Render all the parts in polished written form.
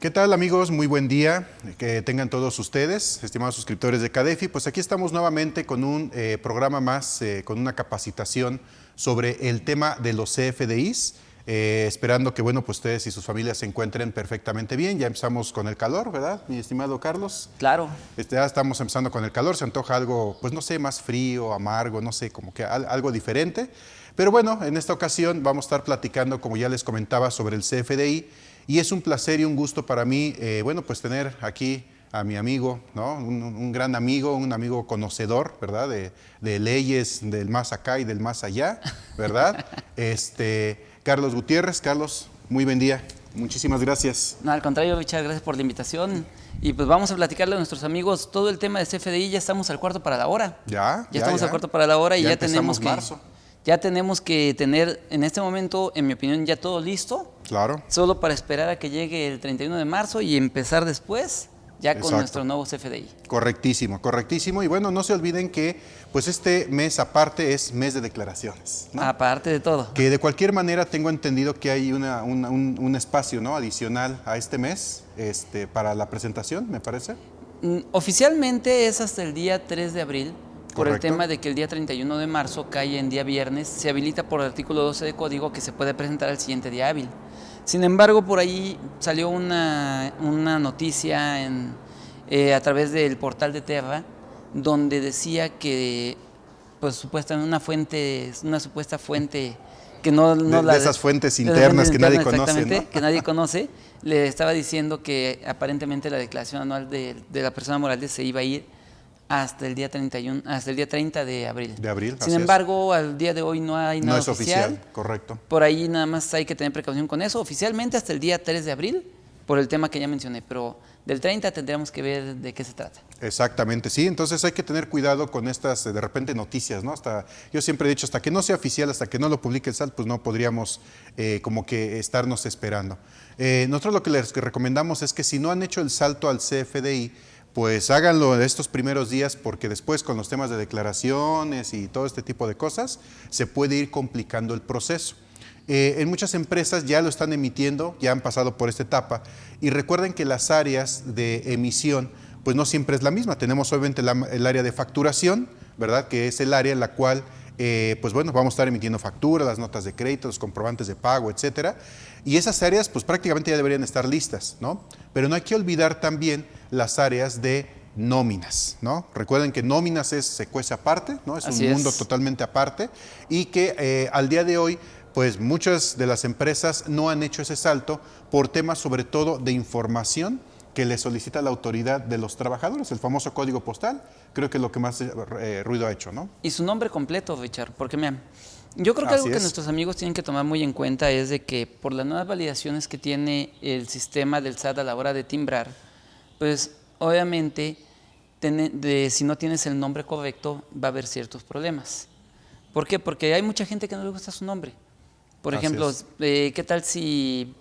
¿Qué tal, amigos? Muy buen día, que tengan todos ustedes, estimados suscriptores de CADEFI. Pues aquí estamos nuevamente con un programa más, con una capacitación sobre el tema de los CFDIs, esperando que, bueno, pues ustedes y sus familias se encuentren perfectamente bien. Ya empezamos con el calor, ¿verdad, mi estimado Carlos? Claro. Ya estamos empezando con el calor, se antoja algo, pues no sé, más frío, amargo, no sé, como que algo diferente. Pero bueno, en esta ocasión vamos a estar platicando, como ya les comentaba, sobre el CFDI. Y es un placer y un gusto para mí, bueno, pues tener aquí a mi amigo, ¿no? Un gran amigo, un amigo conocedor, ¿verdad? De leyes del más acá y del más allá, ¿verdad? Carlos Gutiérrez. Carlos, muy buen día. Muchísimas gracias. No, al contrario, Richard, gracias por la invitación. Y pues vamos a platicarle a nuestros amigos todo el tema de CFDI. Ya estamos al cuarto para la hora. Ya estamos al cuarto para la hora y ya tenemos que tener en este momento, en mi opinión, ya todo listo. Claro. Solo para esperar a que llegue el 31 de marzo y empezar después ya con nuestro nuevo CFDI. Correctísimo, correctísimo. Y bueno, no se olviden que pues este mes aparte es mes de declaraciones, ¿no? Aparte de todo. Que de cualquier manera tengo entendido que hay un espacio, ¿no?, adicional a este mes para la presentación, me parece. Oficialmente es hasta el día 3 de abril. Por Correcto. el tema de que el día 31 de marzo cae en día viernes, se habilita por el artículo 12 de código que se puede presentar al siguiente día hábil. Sin embargo, por ahí salió una noticia a través del portal de Terra, donde decía que, pues supuestamente una supuesta fuente que de esas fuentes internas que nadie conoce, ¿no? Que nadie conoce, le estaba diciendo que aparentemente la declaración anual de la persona moral se iba a ir hasta el día 30 de abril. Sin embargo, al día de hoy no hay nada oficial. No es oficial, correcto. Por ahí nada más hay que tener precaución con eso. Oficialmente hasta el día 3 de abril, por el tema que ya mencioné, pero del 30 tendremos que ver de qué se trata. Exactamente, sí. Entonces hay que tener cuidado con estas, de repente, noticias, ¿no? Yo siempre he dicho, hasta que no sea oficial, hasta que no lo publique el SAT, pues no podríamos como que estarnos esperando. Nosotros lo que les recomendamos es que si no han hecho el salto al CFDI, pues háganlo en estos primeros días, porque después con los temas de declaraciones y todo este tipo de cosas se puede ir complicando el proceso. En muchas empresas ya lo están emitiendo, ya han pasado por esta etapa, y recuerden que las áreas de emisión pues no siempre es la misma. Tenemos obviamente el área de facturación, ¿verdad?, que es el área en la cual pues bueno, vamos a estar emitiendo facturas, las notas de crédito, los comprobantes de pago, etcétera. Y esas áreas pues prácticamente ya deberían estar listas, ¿no? Pero no hay que olvidar también las áreas de nóminas, ¿no? Recuerden que nóminas se cuece aparte, ¿no? Es un mundo totalmente aparte, y que al día de hoy pues muchas de las empresas no han hecho ese salto por temas sobre todo de información que le solicita la autoridad de los trabajadores, el famoso código postal. Creo que es lo que más ruido ha hecho, ¿no? Y su nombre completo, Richard, porque mira, yo creo que algo que nuestros amigos tienen que tomar muy en cuenta es de que por las nuevas validaciones que tiene el sistema del SAT a la hora de timbrar, pues obviamente si no tienes el nombre correcto va a haber ciertos problemas. ¿Por qué? Porque hay mucha gente que no le gusta su nombre. Por ejemplo, ¿qué tal si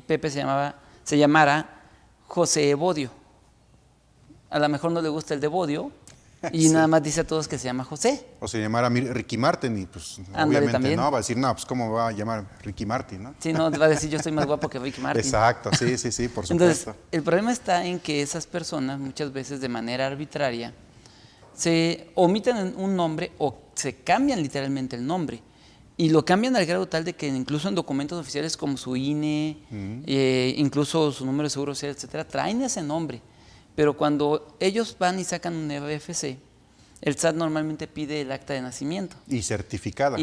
Pepe se llamara José Evodio? A lo mejor no le gusta el de Bodio y nada más dice a todos que se llama José. O se llamara Ricky Martin y pues obviamente también. No, va a decir, no, pues cómo va a llamar Ricky Martin, ¿no? Sí, no, va a decir yo estoy más guapo que Ricky Martin. Exacto, sí, por supuesto. Entonces, el problema está en que esas personas muchas veces de manera arbitraria se omiten un nombre o se cambian literalmente el nombre. Y lo cambian al grado tal de que incluso en documentos oficiales como su INE, incluso su número de seguro social, etcétera, traen ese nombre. Pero cuando ellos van y sacan un RFC, el SAT normalmente pide el acta de nacimiento. Y certificada.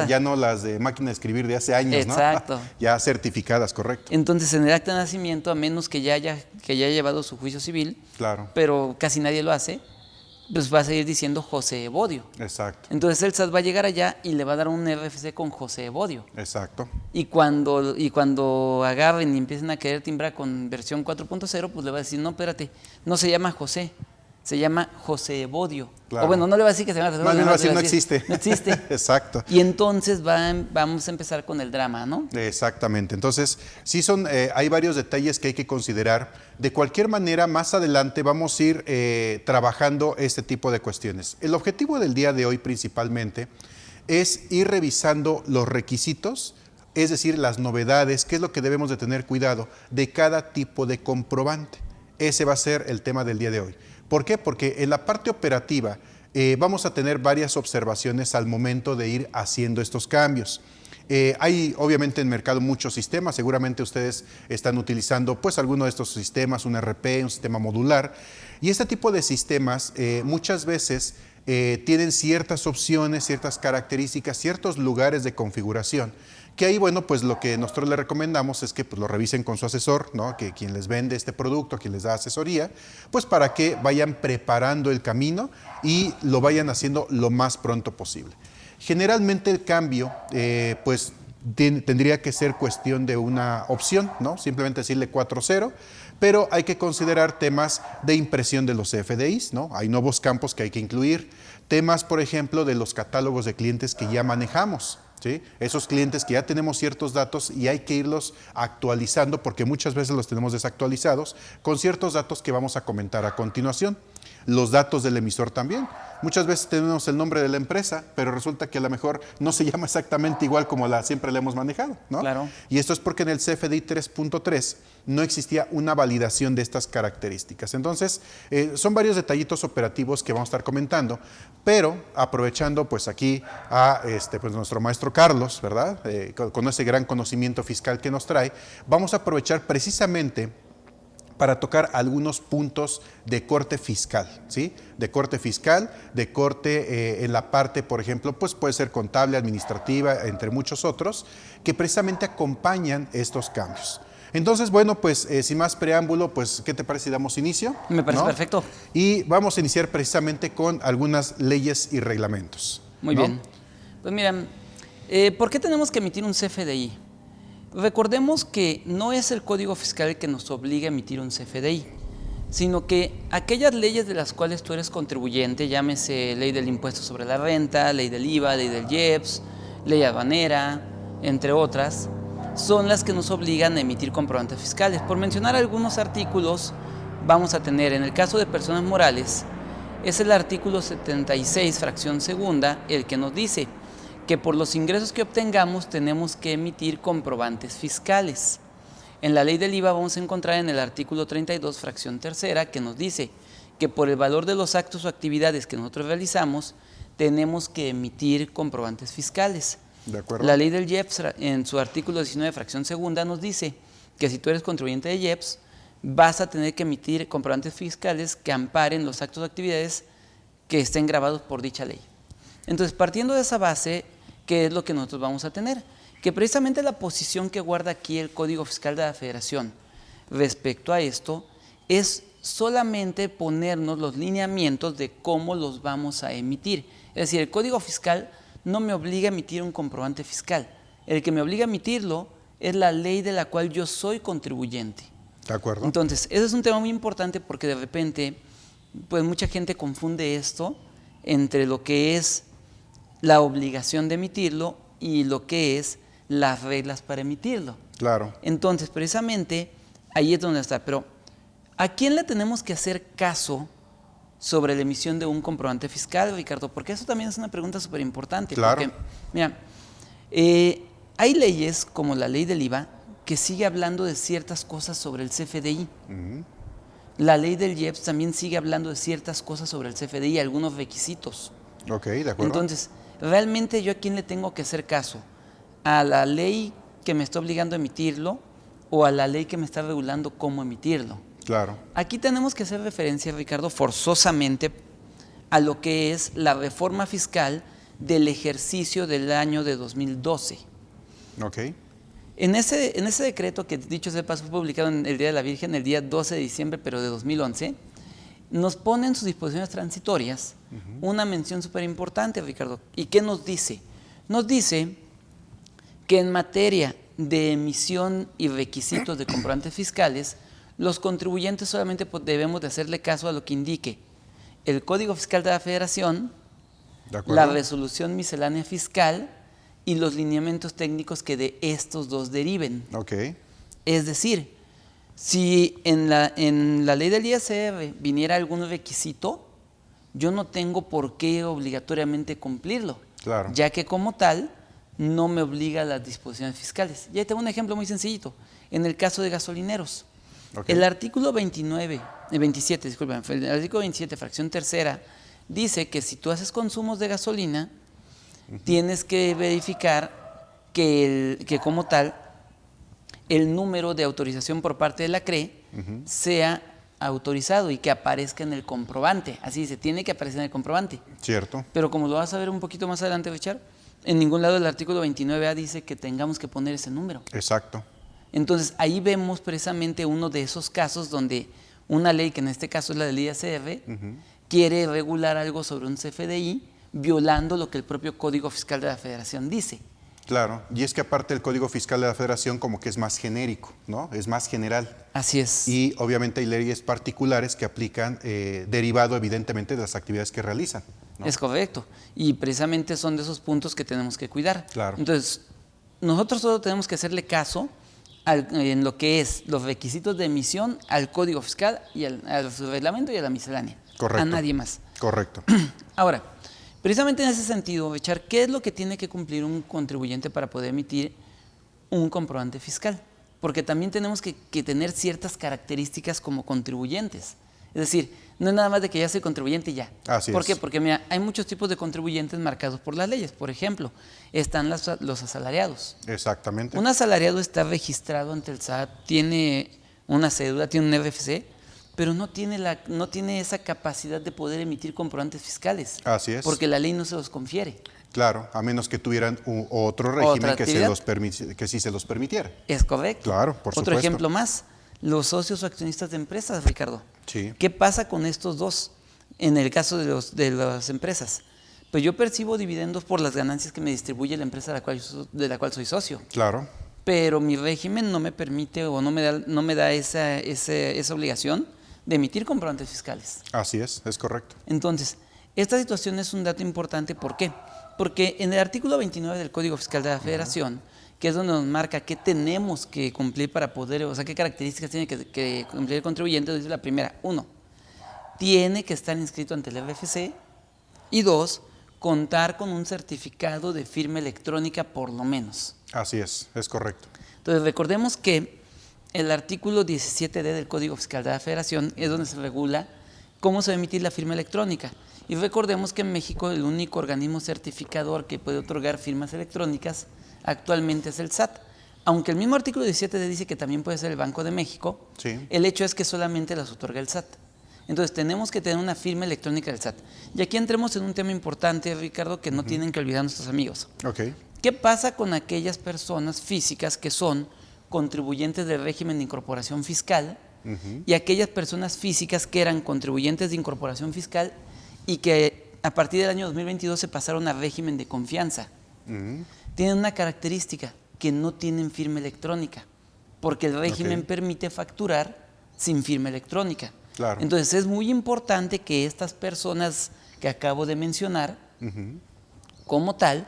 Ya no las de máquina de escribir de hace años, exacto, ¿no? Ya certificadas, correcto. Entonces, en el acta de nacimiento, a menos que ya haya llevado su juicio civil, claro, pero casi nadie lo hace, pues va a seguir diciendo José Evodio. Exacto. Entonces el SAT va a llegar allá y le va a dar un RFC con José Evodio. Exacto. Y cuando agarren y empiecen a querer timbrar con versión 4.0, pues le va a decir, no, espérate, no se llama José, se llama José Evodio. Claro. O bueno, no le va a decir que se llama José Evodio. No, le va a decir no existe. No existe. Exacto. Y entonces vamos a empezar con el drama, ¿no? Exactamente. Entonces, sí hay varios detalles que hay que considerar. De cualquier manera, más adelante vamos a ir trabajando este tipo de cuestiones. El objetivo del día de hoy principalmente es ir revisando los requisitos es decir, las novedades, qué es lo que debemos de tener cuidado de cada tipo de comprobante. Ese va a ser el tema del día de hoy. ¿Por qué? Porque en la parte operativa vamos a tener varias observaciones al momento de ir haciendo estos cambios. Hay obviamente en el mercado muchos sistemas, seguramente ustedes están utilizando pues alguno de estos sistemas, un RP, un sistema modular, y este tipo de sistemas muchas veces tienen ciertas opciones, ciertas características, ciertos lugares de configuración, que ahí, bueno, pues lo que nosotros les recomendamos es que pues, lo revisen con su asesor, ¿no? Que quien les vende este producto, quien les da asesoría, pues para que vayan preparando el camino y lo vayan haciendo lo más pronto posible. Generalmente el cambio, pues tendría que ser cuestión de una opción, ¿no? Simplemente decirle 4.0, pero hay que considerar temas de impresión de los CFDIs, ¿no? Hay nuevos campos que hay que incluir, temas, por ejemplo, de los catálogos de clientes que ya manejamos, ¿sí? Esos clientes que ya tenemos ciertos datos y hay que irlos actualizando porque muchas veces los tenemos desactualizados con ciertos datos que vamos a comentar a continuación. Los datos del emisor también. Muchas veces tenemos el nombre de la empresa, pero resulta que a lo mejor no se llama exactamente igual como siempre la hemos manejado, ¿no? Claro. Y esto es porque en el CFDI 3.3 no existía una validación de estas características. Entonces, son varios detallitos operativos que vamos a estar comentando, pero aprovechando pues aquí a pues nuestro maestro Carlos, ¿verdad? Con ese gran conocimiento fiscal que nos trae, vamos a aprovechar precisamente para tocar algunos puntos de corte fiscal, ¿sí? De corte fiscal, de corte en la parte, por ejemplo, pues puede ser contable, administrativa, entre muchos otros, que precisamente acompañan estos cambios. Entonces, bueno, pues sin más preámbulo, pues, ¿qué te parece si damos inicio? Me parece perfecto. Y vamos a iniciar precisamente con algunas leyes y reglamentos. Muy bien. Pues miren, ¿por qué tenemos que emitir un CFDI? Recordemos que no es el Código Fiscal el que nos obliga a emitir un CFDI, sino que aquellas leyes de las cuales tú eres contribuyente, llámese ley del impuesto sobre la renta, ley del IVA, ley del IEPS, ley aduanera, entre otras, son las que nos obligan a emitir comprobantes fiscales. Por mencionar algunos artículos, vamos a tener, en el caso de personas morales, es el artículo 76, fracción segunda, el que nos dice que por los ingresos que obtengamos tenemos que emitir comprobantes fiscales. En la ley del IVA vamos a encontrar en el artículo 32, fracción tercera, que nos dice que por el valor de los actos o actividades que nosotros realizamos, tenemos que emitir comprobantes fiscales. De acuerdo. La ley del IEPS, en su artículo 19, fracción segunda, nos dice que si tú eres contribuyente de IEPS, vas a tener que emitir comprobantes fiscales que amparen los actos o actividades que estén grabados por dicha ley. Entonces, partiendo de esa base, ¿qué es lo que nosotros vamos a tener? Que precisamente la posición que guarda aquí el Código Fiscal de la Federación respecto a esto es solamente ponernos los lineamientos de cómo los vamos a emitir. Es decir, el Código Fiscal no me obliga a emitir un comprobante fiscal. El que me obliga a emitirlo es la ley de la cual yo soy contribuyente. De acuerdo. Entonces, ese es un tema muy importante porque de repente, pues mucha gente confunde esto entre lo que es la obligación de emitirlo y lo que es las reglas para emitirlo. Claro. Entonces, precisamente, ahí es donde está. Pero, ¿a quién le tenemos que hacer caso sobre la emisión de un comprobante fiscal, Ricardo? Porque eso también es una pregunta súper importante. Claro. Porque, mira, hay leyes como la ley del IVA que sigue hablando de ciertas cosas sobre el CFDI. La ley del IEPS también sigue hablando de ciertas cosas sobre el CFDI, algunos requisitos. Ok, de acuerdo. Entonces, ¿realmente yo a quién le tengo que hacer caso? ¿A la ley que me está obligando a emitirlo o a la ley que me está regulando cómo emitirlo? Claro. Aquí tenemos que hacer referencia, Ricardo, forzosamente a lo que es la reforma fiscal del ejercicio del año de 2012. Ok. En ese decreto, que dicho sea de paso fue publicado en el Día de la Virgen, el día 12 de diciembre, pero de 2011, nos pone en sus disposiciones transitorias una mención súper importante, Ricardo. ¿Y qué nos dice? Nos dice que en materia de emisión y requisitos de comprobantes fiscales, los contribuyentes solamente debemos de hacerle caso a lo que indique el Código Fiscal de la Federación, la resolución miscelánea fiscal y los lineamientos técnicos que de estos dos deriven. Ok. Es decir, si en la ley del ISR viniera algún requisito, yo no tengo por qué obligatoriamente cumplirlo, Claro. ya que como tal no me obliga a las disposiciones fiscales. Y ahí tengo un ejemplo muy sencillito. En el caso de gasolineros, el artículo 27, disculpen, el artículo 27, fracción tercera, dice que si tú haces consumos de gasolina, tienes que verificar que como tal, el número de autorización por parte de la CRE sea autorizado y que aparezca en el comprobante. Así dice, tiene que aparecer en el comprobante. Cierto. Pero como lo vas a ver un poquito más adelante, Richard, en ningún lado del artículo 29A dice que tengamos que poner ese número. Exacto. Entonces, ahí vemos precisamente uno de esos casos donde una ley, que en este caso es la del ISR, quiere regular algo sobre un CFDI, violando lo que el propio Código Fiscal de la Federación dice. Claro, y es que aparte el Código Fiscal de la Federación como que es más genérico, ¿no? Es más general. Así es. Y obviamente hay leyes particulares que aplican derivado evidentemente de las actividades que realizan, ¿no? Es correcto. Y precisamente son de esos puntos que tenemos que cuidar. Claro. Entonces, nosotros solo tenemos que hacerle caso en lo que es los requisitos de emisión al Código Fiscal y al reglamento y a la miscelánea. Correcto. A nadie más. Correcto. Ahora, precisamente en ese sentido, Richard, ¿qué es lo que tiene que cumplir un contribuyente para poder emitir un comprobante fiscal? Porque también tenemos que tener ciertas características como contribuyentes. Es decir, no es nada más de que ya soy contribuyente y ya. Así ¿Por qué? es. Porque mira, hay muchos tipos de contribuyentes marcados por las leyes. Por ejemplo, están los asalariados. Exactamente. Un asalariado está registrado ante el SAT, tiene una cédula, tiene un RFC, pero no tiene esa capacidad de poder emitir comprobantes fiscales. Así es. Porque la ley no se los confiere. Claro, a menos que tuvieran otro régimen que sí se los permitiera. Es correcto. Claro, por supuesto. Otro ejemplo más, los socios o accionistas de empresas, Ricardo. Sí. ¿Qué pasa con estos dos en el caso de las empresas? Pues yo percibo dividendos por las ganancias que me distribuye la empresa de la cual soy socio. Claro. Pero mi régimen no me permite o no me da esa obligación de emitir comprobantes fiscales. Así es correcto. Entonces, esta situación es un dato importante. ¿Por qué? Porque en el artículo 29 del Código Fiscal de la Federación, que es donde nos marca qué tenemos que cumplir para poder, o sea, qué características tiene que cumplir el contribuyente, dice la primera, 1, tiene que estar inscrito ante el RFC, y 2, contar con un certificado de firma electrónica por lo menos. Así es correcto. Entonces, recordemos que el artículo 17D del Código Fiscal de la Federación es donde se regula cómo se va a emitir la firma electrónica. Y recordemos que en México el único organismo certificador que puede otorgar firmas electrónicas actualmente es el SAT. Aunque el mismo artículo 17D dice que también puede ser el Banco de México, sí, el hecho es que solamente las otorga el SAT. Entonces tenemos que tener una firma electrónica del SAT. Y aquí entremos en un tema importante, Ricardo, que no tienen que olvidar nuestros amigos. Okay. ¿Qué pasa con aquellas personas físicas que son contribuyentes del régimen de incorporación fiscal y aquellas personas físicas que eran contribuyentes de incorporación fiscal y que a partir del año 2022 se pasaron a régimen de confianza? Tienen una característica, que no tienen firma electrónica, porque el régimen permite facturar sin firma electrónica. Claro. Entonces es muy importante que estas personas que acabo de mencionar, como tal,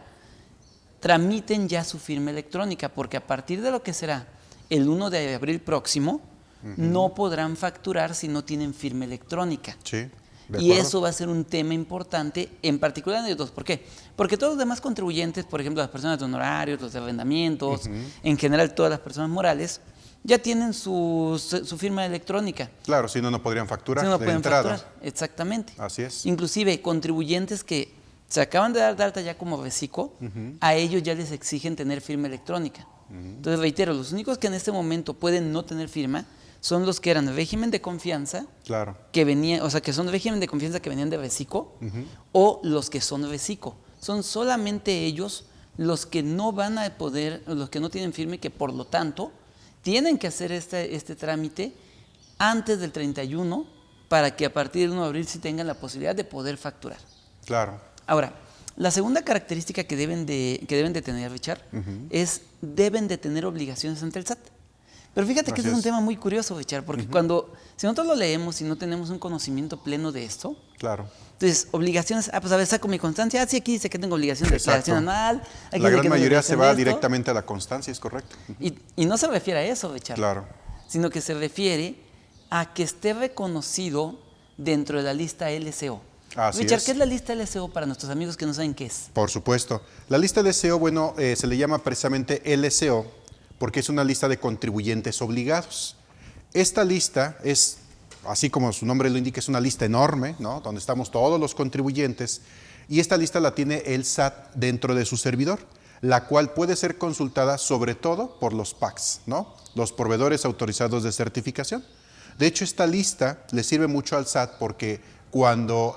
tramiten ya su firma electrónica, porque a partir de lo que será el 1 de abril próximo, no podrán facturar si no tienen firma electrónica. Sí. Y eso va a ser un tema importante, en particular en ellos dos. ¿Por qué? Porque todos los demás contribuyentes, por ejemplo, las personas de honorarios, los de arrendamientos, en general todas las personas morales, ya tienen su firma electrónica. Claro, si no, no podrían facturar. Si no de pueden entrada. facturar, exactamente. Así es. Inclusive contribuyentes que se acaban de dar de alta ya como reciclo, a ellos ya les exigen tener firma electrónica. Entonces, reitero, los únicos que en este momento pueden no tener firma son los que eran régimen de confianza, claro, que venían, o sea, que son régimen de confianza que venían de reciclo, o los que son reciclo. Son solamente ellos los que no van a poder, los que no tienen firma y que por lo tanto tienen que hacer este trámite antes del 31 para que a partir del 1 de abril sí tengan la posibilidad de poder facturar. claro. Ahora, la segunda característica que deben de tener, Richard, es deben de tener obligaciones ante el SAT. Pero fíjate que este es un tema muy curioso, Richard, porque si nosotros lo leemos y no tenemos un conocimiento pleno de esto, Claro. entonces, obligaciones, pues a ver, saco mi constancia, sí, aquí dice que tengo obligación de declaración anual. Aquí La dice gran que mayoría tengo se obligación va de esto. directamente a la constancia, es correcto. Y no se refiere a eso, Richard, Claro. sino que se refiere a que esté reconocido dentro de la lista LCO. Así Richard, es. ¿qué es la lista LSO para nuestros amigos que no saben qué es? Por supuesto. La lista LSO, bueno, se le llama precisamente LSO porque es una lista de contribuyentes obligados. Esta lista es, así como su nombre lo indica, es una lista enorme, ¿no? Donde estamos todos los contribuyentes, y esta lista la tiene el SAT dentro de su servidor, la cual puede ser consultada sobre todo por los PACs, ¿no? Los proveedores autorizados de certificación. De hecho, esta lista le sirve mucho al SAT porque cuando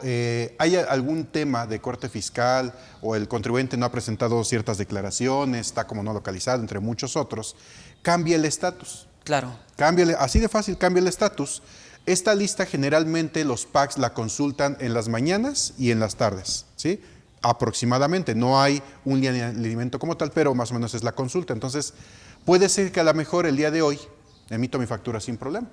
haya algún tema de corte fiscal o el contribuyente no ha presentado ciertas declaraciones, está como no localizado, entre muchos otros, cambia el estatus. Claro. Cámbiale, así de fácil, cambia el estatus. Esta lista generalmente los PACs la consultan en las mañanas y en las tardes, ¿sí? Aproximadamente, no hay un lineamiento como tal, pero más o menos es la consulta. Entonces, puede ser que a lo mejor el día de hoy emito mi factura sin problema,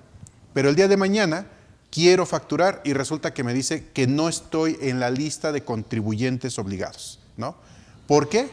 pero el día de mañana quiero facturar y resulta que me dice que no estoy en la lista de contribuyentes obligados, ¿no? ¿Por qué?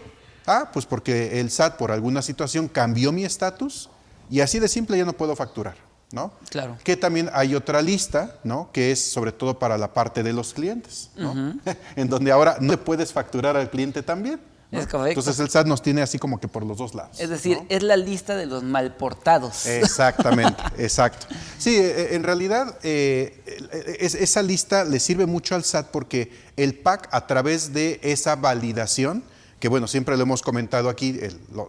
Pues porque el SAT por alguna situación cambió mi estatus y así de simple ya no puedo facturar, ¿no? Claro. Que también hay otra lista, ¿no? Que es sobre todo para la parte de los clientes, ¿no? En donde ahora no le puedes facturar al cliente también, ¿no? Es correcto. Entonces el SAT nos tiene así como que por los dos lados. Es decir, ¿no? es la lista de los malportados. Exactamente, exacto. Sí, en realidad esa lista le sirve mucho al SAT porque el PAC a través de esa validación, que bueno, siempre lo hemos comentado aquí,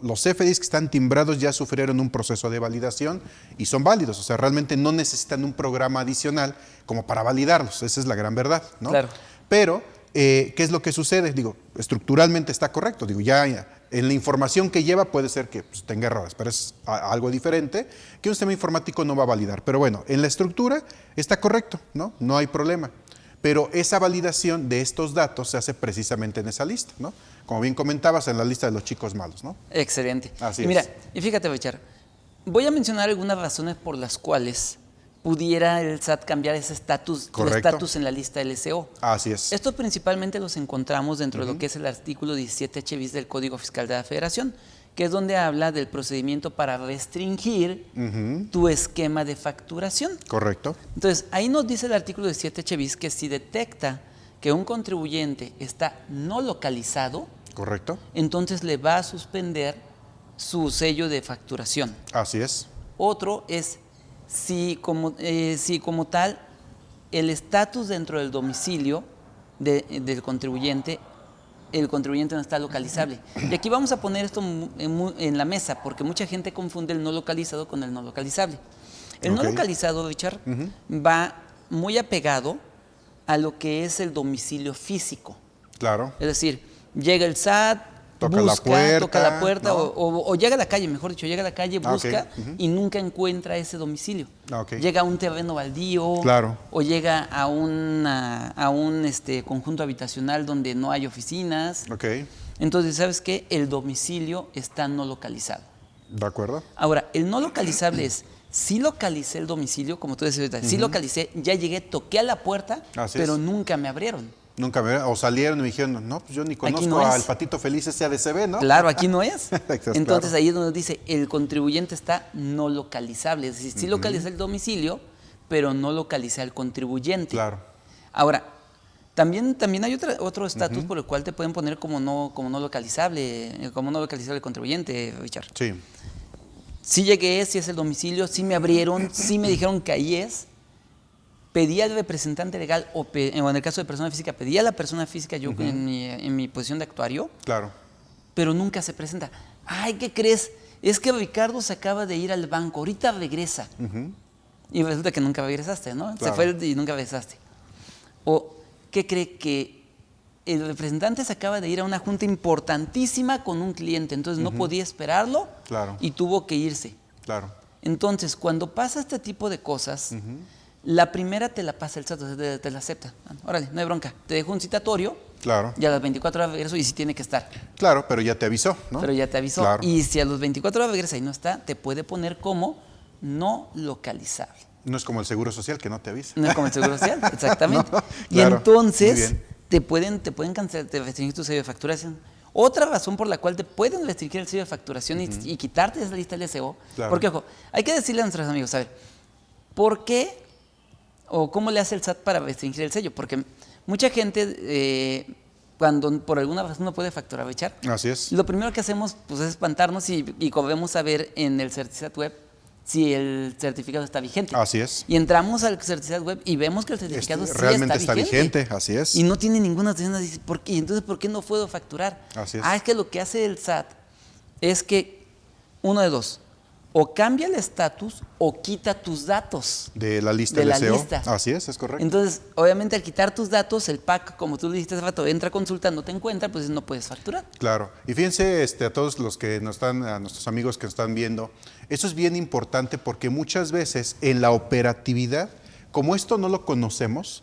los CFDIs que están timbrados ya sufrieron un proceso de validación y son válidos, o sea, realmente no necesitan un programa adicional como para validarlos, esa es la gran verdad, ¿no? Claro. Pero, ¿qué es lo que sucede? Digo, estructuralmente está correcto, digo, ya en la información que lleva puede ser que pues, tenga errores, pero es algo diferente que un sistema informático no va a validar. Pero bueno, en la estructura está correcto, ¿no? No hay problema. Pero esa validación de estos datos se hace precisamente en esa lista, ¿no? Como bien comentabas, en la lista de los chicos malos, ¿no? Excelente. Así y mira, es. y fíjate, Richard, voy a mencionar algunas razones por las cuales pudiera el SAT cambiar ese estatus, el Correcto. estatus en la lista LSO. Así es. Estos principalmente los encontramos dentro de lo que es el artículo 17H bis del Código Fiscal de la Federación, que es donde habla del procedimiento para restringir tu esquema de facturación. Correcto. Entonces, ahí nos dice el artículo 17H bis que si detecta que un contribuyente está no localizado, Correcto. entonces le va a suspender su sello de facturación. Así es. Otro es si como tal el estatus dentro del domicilio del contribuyente, el contribuyente no está localizable. Y aquí vamos a poner esto en la mesa, porque mucha gente confunde el no localizado con el no localizable. El no localizado, Richard, va muy apegado a lo que es el domicilio físico. Claro. Es decir, llega el SAT, Toca toca la puerta, ¿no? o llega a la calle, mejor dicho, llega a la calle, busca y nunca encuentra ese domicilio. Llega a un terreno baldío, Claro. o llega a un conjunto habitacional donde no hay oficinas. Entonces, ¿sabes qué? El domicilio está no localizado. ¿De acuerdo? Ahora, el no localizable es, sí localicé el domicilio, como tú decías ahorita, sí localicé, ya llegué, toqué a la puerta, pero nunca me abrieron. Nunca me o salieron y me dijeron, no, pues yo ni conozco no al es. Patito Feliz ese ADCB, ¿no? Claro, aquí no es. Entonces claro. ahí es donde dice, el contribuyente está no localizable. Es decir, sí localicé el domicilio, pero no localicé al contribuyente. Claro. Ahora, también hay otro estatus por el cual te pueden poner como no localizable el contribuyente, Richard. Sí. Sí llegué, sí es el domicilio, sí me abrieron, sí me dijeron que ahí es. Pedí al representante legal, o en el caso de persona física, pedí a la persona física yo en mi posición de actuario, Claro. pero nunca se presenta. Ay, ¿qué crees? Es que Ricardo se acaba de ir al banco, ahorita regresa. Y resulta que nunca regresaste, ¿no? Claro. Se fue y nunca regresaste. O, ¿qué cree? Que el representante se acaba de ir a una junta importantísima con un cliente, entonces no podía esperarlo y tuvo que irse. Claro. Entonces, cuando pasa este tipo de cosas, la primera te la pasa el SAT, te la acepta. Órale, no hay bronca. Te dejo un citatorio. Claro. Y a las 24 horas regreso y sí tiene que estar. Claro, pero ya te avisó, ¿no? Pero ya te avisó. Claro. Y si a las 24 horas regresa y no está, te puede poner como no localizable. No es como el Seguro Social que no te avisa. No es como el Seguro Social, exactamente. No, y claro, entonces te pueden cancelar, te restringir tu sello de facturación. Otra razón por la cual te pueden restringir el sello de facturación y quitarte de esa lista LSO. Claro. Porque, ojo, hay que decirle a nuestros amigos, a ver, ¿por qué o cómo le hace el SAT para restringir el sello? Porque mucha gente, cuando por alguna razón no puede facturar, Richard, así es. lo primero que hacemos pues, es espantarnos y corremos a ver en el Certisat web si el certificado está vigente. Así es. Y entramos al Certisat web y vemos que el certificado sí realmente está vigente. Así es. Y no tiene ninguna atención. ¿Y entonces por qué no puedo facturar? Así es. Es que lo que hace el SAT es que, uno de dos, o cambia el estatus o quita tus datos. De la lista de la LCO. lista. Así es correcto. Entonces, obviamente, al quitar tus datos, el PAC, como tú dijiste hace rato, entra a consulta, no te encuentra, pues no puedes facturar. Claro. Y fíjense, a todos los que nos están, a nuestros amigos que nos están viendo, eso es bien importante porque muchas veces en la operatividad, como esto no lo conocemos,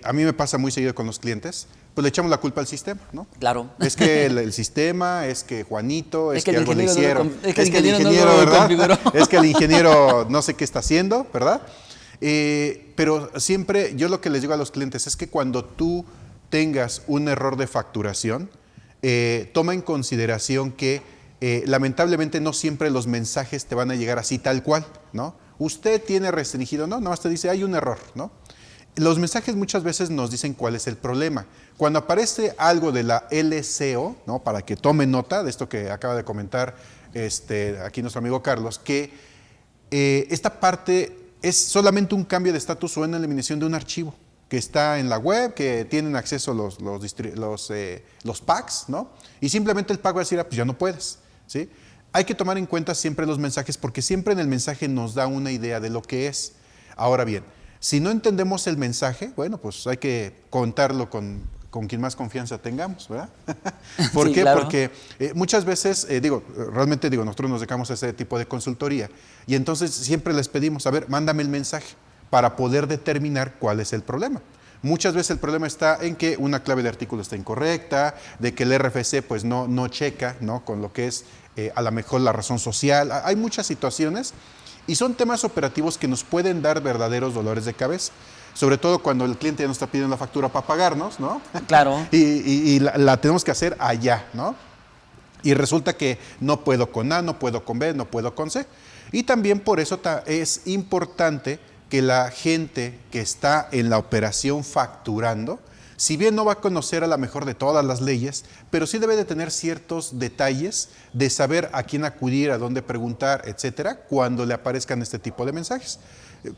a mí me pasa muy seguido con los clientes, pues le echamos la culpa al sistema, ¿no? Claro. Es que el sistema, es que Juanito, es que el algo le ingeniero hicieron. es que el ingeniero no lo ¿verdad? configuró. Es que el ingeniero no sé qué está haciendo, ¿verdad? Pero siempre yo lo que les digo a los clientes es que cuando tú tengas un error de facturación, toma en consideración que lamentablemente no siempre los mensajes te van a llegar así tal cual, ¿no? Usted tiene restringido, no, más te dice hay un error, ¿no? Los mensajes muchas veces nos dicen cuál es el problema. Cuando aparece algo de la LCO, ¿no? Para que tomen nota de esto que acaba de comentar aquí nuestro amigo Carlos, que esta parte es solamente un cambio de estatus o una eliminación de un archivo que está en la web, que tienen acceso los packs, ¿no? Y simplemente el pack va a decir, pues ya no puedes, ¿sí? Hay que tomar en cuenta siempre los mensajes porque siempre en el mensaje nos da una idea de lo que es. Ahora bien, si no entendemos el mensaje, bueno, pues hay que contarlo con quien más confianza tengamos, ¿verdad? ¿Por sí, qué? claro. Porque muchas veces, realmente nosotros nos dedicamos a ese tipo de consultoría y entonces siempre les pedimos, a ver, mándame el mensaje para poder determinar cuál es el problema. Muchas veces el problema está en que una clave de artículo está incorrecta, de que el RFC pues no checa, ¿no? Con lo que es a lo mejor la razón social. Hay muchas situaciones y son temas operativos que nos pueden dar verdaderos dolores de cabeza. Sobre todo cuando el cliente ya nos está pidiendo la factura para pagarnos, ¿no? Claro. y la tenemos que hacer allá, ¿no? Y resulta que no puedo con A, no puedo con B, no puedo con C. Y también por eso es importante que la gente que está en la operación facturando, si bien no va a conocer a lo mejor de todas las leyes, pero sí debe de tener ciertos detalles de saber a quién acudir, a dónde preguntar, etcétera, cuando le aparezcan este tipo de mensajes.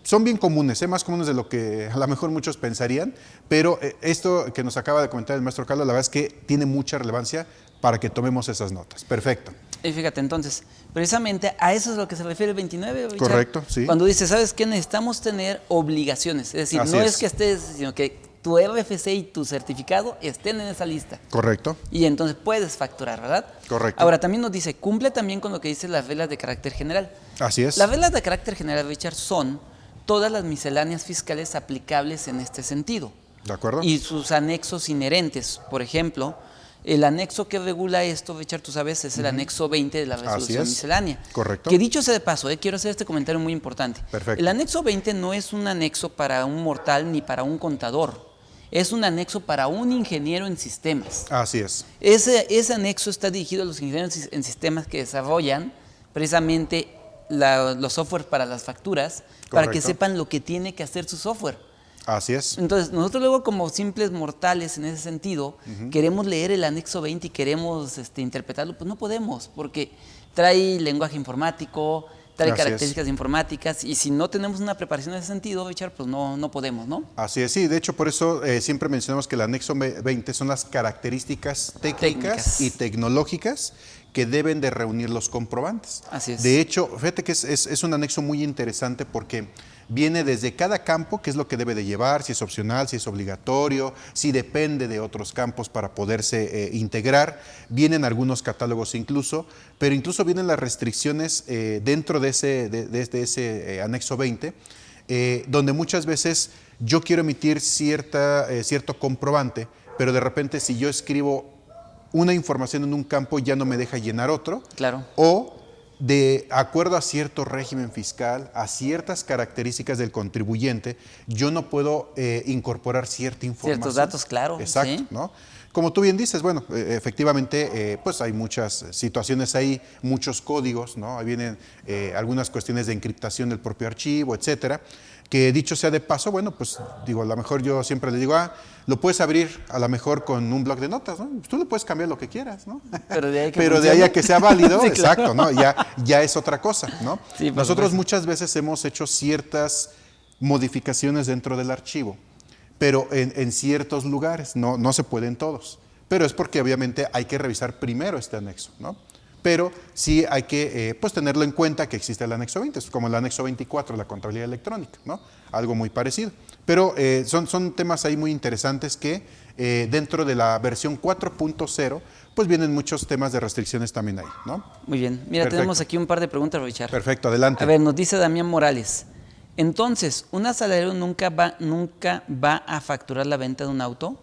Son bien comunes, más comunes de lo que a lo mejor muchos pensarían, pero esto que nos acaba de comentar el maestro Carlos, la verdad es que tiene mucha relevancia para que tomemos esas notas. Perfecto. Y fíjate, entonces, precisamente a eso es a lo que se refiere el 29, Richard. Correcto, sí. Cuando dice, ¿sabes qué? Necesitamos tener obligaciones. Es decir, Así no es que estés, sino que tu RFC y tu certificado estén en esa lista. Correcto. Y entonces puedes facturar, ¿verdad? Correcto. Ahora, también nos dice, cumple también con lo que dicen las reglas de carácter general. Así es. Las reglas de carácter general, Richard, son todas las misceláneas fiscales aplicables en este sentido. ¿De acuerdo? Y sus anexos inherentes. Por ejemplo, el anexo que regula esto, Richard, tú sabes, es el anexo 20 de la resolución miscelánea. Correcto. Que dicho sea de paso, quiero hacer este comentario muy importante. Perfecto. El anexo 20 no es un anexo para un mortal ni para un contador. Es un anexo para un ingeniero en sistemas. Así es. Ese anexo está dirigido a los ingenieros en sistemas que desarrollan precisamente los software para las facturas, para que sepan lo que tiene que hacer su software. Así es. Entonces, nosotros luego como simples mortales en ese sentido, queremos leer el anexo 20 y queremos interpretarlo, pues no podemos, porque trae lenguaje informático, trae características informáticas, y si no tenemos una preparación en ese sentido, Richard, pues no podemos, ¿no? Así es, sí, de hecho por eso siempre mencionamos que el anexo 20 son las características técnicas y tecnológicas que deben de reunir los comprobantes. Así es. De hecho, fíjate que es un anexo muy interesante porque viene desde cada campo, qué es lo que debe de llevar, si es opcional, si es obligatorio, si depende de otros campos para poderse integrar. Vienen algunos catálogos incluso, pero incluso vienen las restricciones dentro de ese anexo 20, donde muchas veces yo quiero emitir cierto comprobante, pero de repente si yo escribo una información en un campo ya no me deja llenar otro. Claro. O de acuerdo a cierto régimen fiscal, a ciertas características del contribuyente, yo no puedo incorporar cierta información. Ciertos datos, claro. Exacto, ¿sí? ¿no? Como tú bien dices, bueno, efectivamente, pues hay muchas situaciones ahí, muchos códigos, ¿no? Ahí vienen algunas cuestiones de encriptación del propio archivo, etcétera, que dicho sea de paso, bueno, pues digo, a lo mejor yo siempre le digo, lo puedes abrir a lo mejor con un bloc de notas, ¿no? Tú le puedes cambiar lo que quieras, ¿no? Pero de ahí a que sea válido, sí, exacto, ¿no? Ya es otra cosa, ¿no? Sí, nosotros muchas veces hemos hecho ciertas modificaciones dentro del archivo, pero en ciertos lugares, no se puede en todos. Pero es porque obviamente hay que revisar primero este anexo, ¿no? Pero sí hay que pues tenerlo en cuenta que existe el anexo 20, es como el anexo 24, la contabilidad electrónica, ¿no? Algo muy parecido. Pero son temas ahí muy interesantes que dentro de la versión 4.0 pues vienen muchos temas de restricciones también ahí, ¿no? Muy bien. Mira, Perfecto. tenemos aquí un par de preguntas, Richard. Perfecto, adelante. A ver, nos dice Damián Morales. Entonces, ¿un asalariado nunca va a facturar la venta de un auto?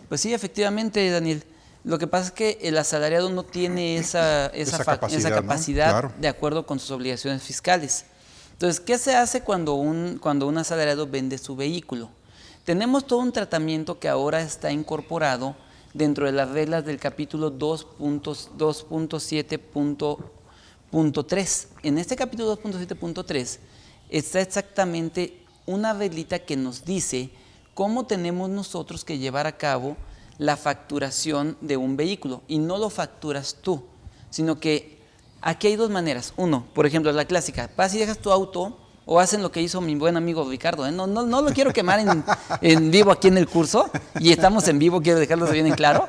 Pues sí, efectivamente, Daniel. Lo que pasa es que el asalariado no tiene esa capacidad ¿no? Claro. de acuerdo con sus obligaciones fiscales. Entonces, ¿qué se hace cuando un asalariado vende su vehículo? Tenemos todo un tratamiento que ahora está incorporado dentro de las reglas del capítulo 2.7.3. En este capítulo 2.7.3 está exactamente una reglita que nos dice cómo tenemos nosotros que llevar a cabo la facturación de un vehículo. Y no lo facturas tú, sino que aquí hay dos maneras. Uno, por ejemplo, la clásica, vas y dejas tu auto o hacen lo que hizo mi buen amigo Ricardo. No lo quiero quemar en vivo aquí en el curso, y estamos en vivo, quiero dejarlo bien en claro,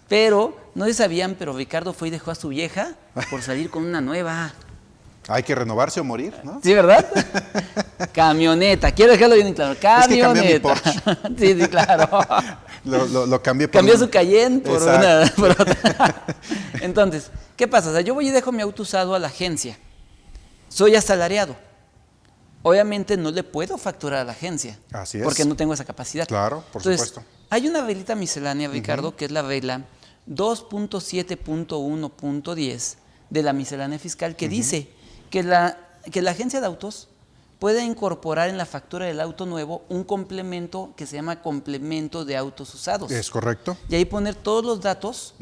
pero no sabían, pero Ricardo fue y dejó a su vieja por salir con una nueva. Hay que renovarse o morir, ¿no? Sí, ¿verdad? Camioneta, quiero dejarlo bien en claro, camioneta. Es que cambié mi Porsche. Sí, claro. Lo cambié por Cambió su Cayenne por otra. Entonces, ¿qué pasa? O sea, yo voy y dejo mi auto usado a la agencia. Soy asalariado. Obviamente no le puedo facturar a la agencia. Así es. Porque no tengo esa capacidad. Claro, por Entonces, supuesto. Hay una reglita miscelánea, Ricardo, que es la regla 2.7.1.10 de la miscelánea fiscal, que dice que la agencia de autos puede incorporar en la factura del auto nuevo un complemento que se llama complemento de autos usados. Es correcto. Y ahí poner todos los datos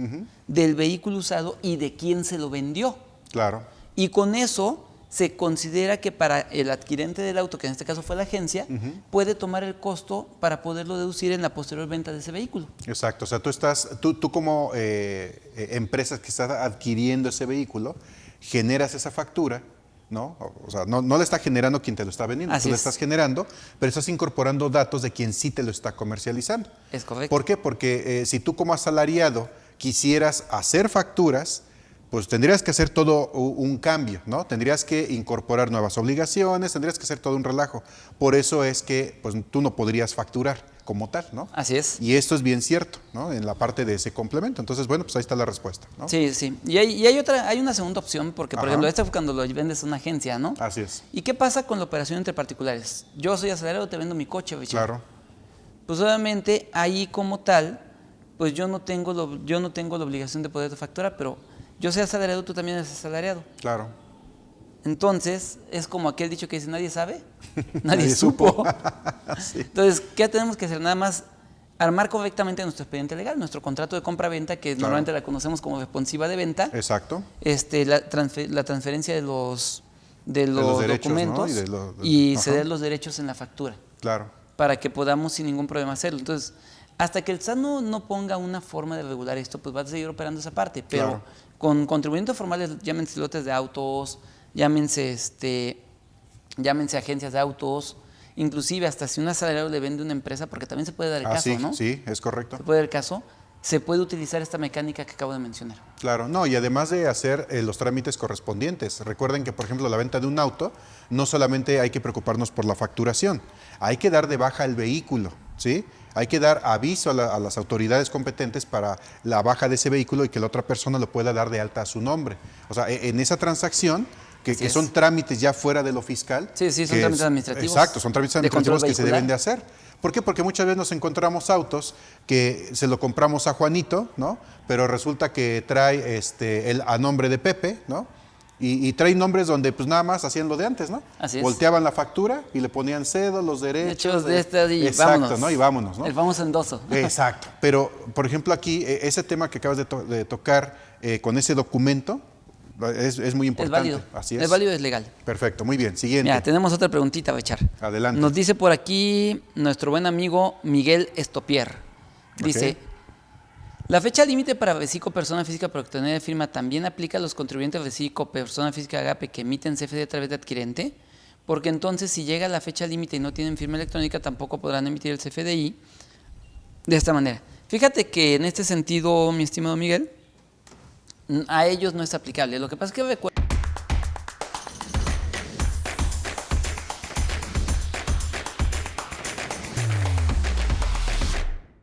del vehículo usado y de quién se lo vendió. Claro. Y con eso se considera que para el adquirente del auto, que en este caso fue la agencia, puede tomar el costo para poderlo deducir en la posterior venta de ese vehículo. Exacto. O sea, tú como empresa que estás adquiriendo ese vehículo, generas esa factura, ¿no? O sea, no le está generando quien te lo está vendiendo, tú lo estás generando, pero estás incorporando datos de quien sí te lo está comercializando. Es correcto. ¿Por qué? Porque si tú como asalariado quisieras hacer facturas, pues tendrías que hacer todo un cambio, ¿no? Tendrías que incorporar nuevas obligaciones, tendrías que hacer todo un relajo. Por eso es que pues, tú no podrías facturar como tal, ¿no? Así es. Y esto es bien cierto, ¿no? En la parte de ese complemento. Entonces, bueno, pues ahí está la respuesta, ¿no? Sí, sí. Y hay una segunda opción, porque, por ejemplo, esta fue cuando lo vendes a una agencia, ¿no? Así es. ¿Y qué pasa con la operación entre particulares? Yo soy asalariado, te vendo mi coche, Richard. Claro. Pues obviamente ahí como tal, pues yo no tengo la obligación de poderte facturar, pero yo soy asalariado, tú también eres asalariado. Claro. Entonces, es como aquel dicho que dice, nadie sabe, nadie supo. Sí. Entonces, ¿qué tenemos que hacer? Nada más armar correctamente nuestro expediente legal, nuestro contrato de compra-venta, que normalmente la conocemos como responsiva de venta. Exacto. La transferencia de los derechos, documentos, ¿no? y ceder los derechos en la factura. Claro. Para que podamos sin ningún problema hacerlo. Entonces, hasta que el SAT no ponga una forma de regular esto, pues va a seguir operando esa parte. Pero con contribuyentes formales, llámense lotes de autos, llámense agencias de autos, inclusive hasta si un asalariado le vende una empresa, porque también se puede dar el caso, sí, ¿no? Sí, es correcto. Se puede dar el caso, se puede utilizar esta mecánica que acabo de mencionar. Claro, no, y además de hacer los trámites correspondientes. Recuerden que, por ejemplo, la venta de un auto, no solamente hay que preocuparnos por la facturación, hay que dar de baja el vehículo, ¿sí? Hay que dar aviso a las autoridades competentes para la baja de ese vehículo y que la otra persona lo pueda dar de alta a su nombre. O sea, en esa transacción, que son trámites ya fuera de lo fiscal. Sí, son trámites administrativos. Exacto, son trámites administrativos que se deben de hacer. ¿Por qué? Porque muchas veces nos encontramos autos que se lo compramos a Juanito, ¿no? Pero resulta que trae a nombre de Pepe, ¿no? Y trae nombres donde pues nada más hacían lo de antes, ¿no? Así es. Volteaban la factura y le ponían cedo, los derechos. De estas y exacto, vámonos. ¿no? Y vámonos, ¿no? El famoso endoso. Exacto. Pero, por ejemplo, aquí, ese tema que acabas de tocar con ese documento es muy importante. Es válido. Así es. Es válido, es legal. Perfecto, muy bien. Siguiente. Mira, tenemos otra preguntita, Bechar. Adelante. Nos dice por aquí nuestro buen amigo Miguel Estopier. Dice, Ok. la fecha límite para Vesico persona física para obtener firma también aplica a los contribuyentes Vesico persona física Agape que emiten CFD a través de adquirente, porque entonces si llega la fecha límite y no tienen firma electrónica tampoco podrán emitir el CFDI de esta manera. Fíjate que en este sentido, mi estimado Miguel, a ellos no es aplicable. Lo que pasa es que